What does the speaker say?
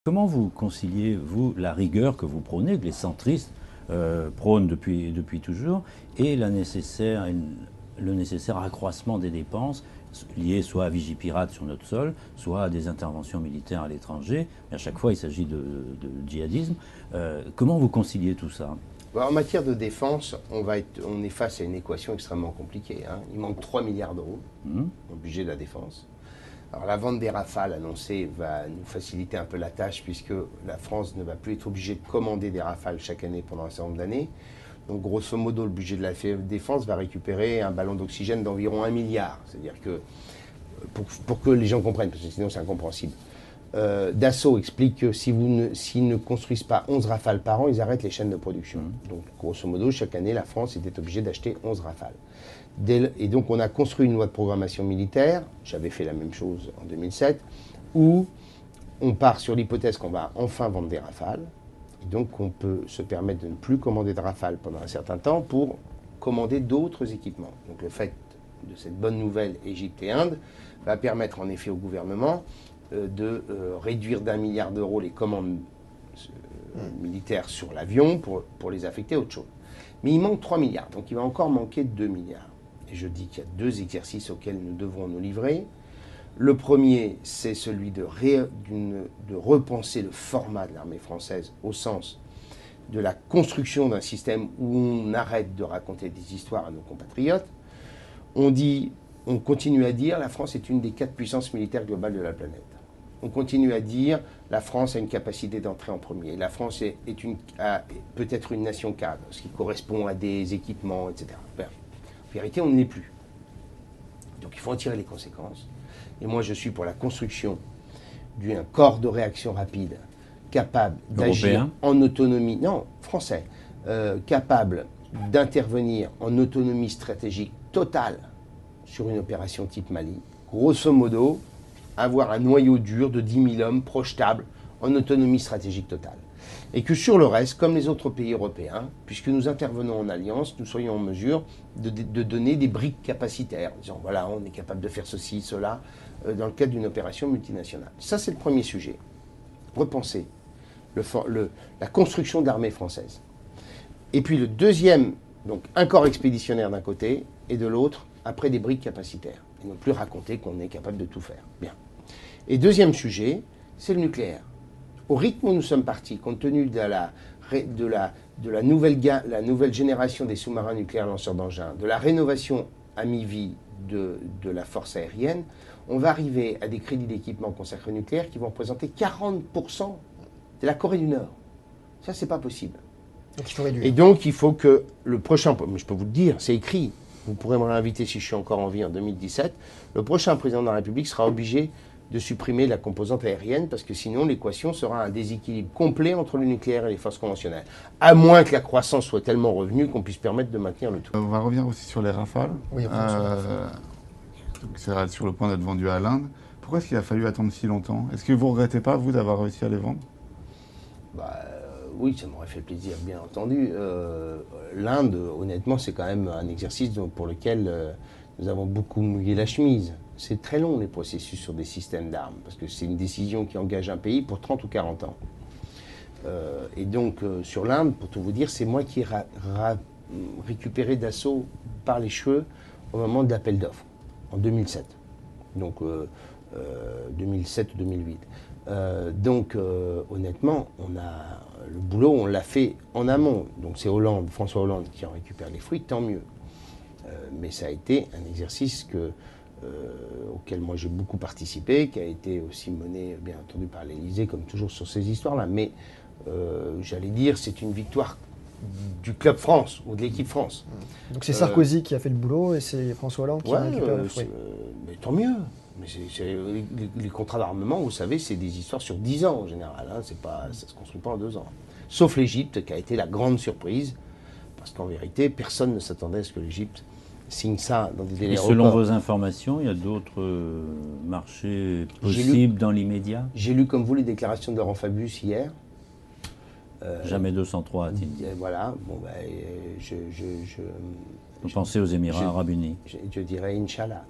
Comment vous conciliez, vous, la rigueur que vous prônez, que les centristes prônent depuis toujours, et le nécessaire accroissement des dépenses liées soit à Vigipirate sur notre sol, soit à des interventions militaires à l'étranger, mais à chaque fois il s'agit de djihadisme. Comment vous conciliez tout ça? En matière de défense, on est face à une équation extrêmement compliquée, hein. Il manque 3 milliards d'euros au budget de la défense. Alors la vente des Rafales annoncée va nous faciliter un peu la tâche puisque la France ne va plus être obligée de commander des Rafales chaque année pendant un certain nombre d'années. Donc grosso modo, le budget de la défense va récupérer un ballon d'oxygène d'environ 1 milliard. C'est-à-dire que, pour que les gens comprennent, parce que sinon c'est incompréhensible, Dassault explique que s'ils ne construisent pas 11 Rafales par an, ils arrêtent les chaînes de production. Donc grosso modo, chaque année, la France était obligée d'acheter 11 Rafales. Et donc on a construit une loi de programmation militaire, j'avais fait la même chose en 2007, où on part sur l'hypothèse qu'on va enfin vendre des Rafales, et donc on peut se permettre de ne plus commander de Rafales pendant un certain temps pour commander d'autres équipements. Donc le fait de cette bonne nouvelle Égypte et Inde va permettre en effet au gouvernement de réduire d'1 milliard d'euros les commandes militaires sur l'avion pour les affecter à autre chose. Mais il manque 3 milliards, donc il va encore manquer 2 milliards. Et je dis qu'il y a 2 exercices auxquels nous devrons nous livrer. Le premier, c'est celui de repenser le format de l'armée française au sens de la construction d'un système où on arrête de raconter des histoires à nos compatriotes. On continue à dire la France est une des 4 puissances militaires globales de la planète. On continue à dire la France a une capacité d'entrer en premier. La France peut-être une nation cadre, ce qui correspond à des équipements, etc. En vérité, on ne l'est plus. Donc il faut en tirer les conséquences. Et moi, je suis pour la construction d'un corps de réaction rapide capable d'agir en autonomie, non, français, capable d'intervenir en autonomie stratégique totale sur une opération type Mali. Grosso modo, avoir un noyau dur de 10 000 hommes projetable en autonomie stratégique totale. Et que sur le reste, comme les autres pays européens, puisque nous intervenons en alliance, nous soyons en mesure de donner des briques capacitaires, en disant voilà, on est capable de faire ceci, cela, dans le cadre d'une opération multinationale. Ça, c'est le premier sujet. Repenser la construction de l'armée française. Et puis le deuxième, donc un corps expéditionnaire d'un côté, et de l'autre, après des briques capacitaires. Et non plus raconter qu'on est capable de tout faire. Bien. Et deuxième sujet, c'est le nucléaire. Au rythme où nous sommes partis, compte tenu de la nouvelle génération des sous-marins nucléaires lanceurs d'engins, de la rénovation à mi-vie de la force aérienne, on va arriver à des crédits d'équipement consacrés au nucléaire qui vont représenter 40% de la Corée du Nord. Ça, c'est pas possible. Donc il faut réduire. Et donc, il faut que le prochain... Mais je peux vous le dire, c'est écrit. Vous pourrez me réinviter si je suis encore en vie en 2017. Le prochain président de la République sera obligé de supprimer la composante aérienne parce que sinon l'équation sera un déséquilibre complet entre le nucléaire et les forces conventionnelles. À moins que la croissance soit tellement revenue qu'on puisse permettre de maintenir le tout. On va revenir aussi sur les Rafales. Oui, c'est sur le point d'être vendu à l'Inde. Pourquoi est-ce qu'il a fallu attendre si longtemps? Est-ce que vous ne regrettez pas, vous, d'avoir réussi à les vendre? Oui, ça m'aurait fait plaisir, bien entendu. L'Inde, honnêtement, c'est quand même un exercice pour lequel nous avons beaucoup mouillé la chemise. C'est très long, les processus sur des systèmes d'armes, parce que c'est une décision qui engage un pays pour 30 ou 40 ans. Et donc, sur l'Inde, pour tout vous dire, c'est moi qui ai récupéré Dassault par les cheveux au moment de l'appel d'offres, en 2007. Donc, 2007 ou 2008. Donc, honnêtement, le boulot, on l'a fait en amont. Donc, c'est François Hollande qui en récupère les fruits, tant mieux. Mais ça a été un exercice auquel moi j'ai beaucoup participé, qui a été aussi mené, bien entendu, par l'Élysée, comme toujours sur ces histoires-là. Mais, j'allais dire, c'est une victoire du Club France ou de l'équipe France. Donc c'est Sarkozy qui a fait le boulot et c'est François Hollande qui a récupéré le fruit. Mais tant mieux. Mais les contrats d'armement, vous savez, c'est des histoires sur 10 ans en général. Hein, ça ne se construit pas en 2 ans. Sauf l'Égypte, qui a été la grande surprise. Parce qu'en vérité, personne ne s'attendait à ce que l'Égypte signe ça dans des délais records. Selon vos informations, il y a d'autres marchés possibles dans l'immédiat? J'ai lu comme vous les déclarations de Laurent Fabius hier. Jamais 203, a-t-il dit. Voilà. Bon, Vous pensez aux Émirats Arabes Unis? Je dirais Inch'Allah.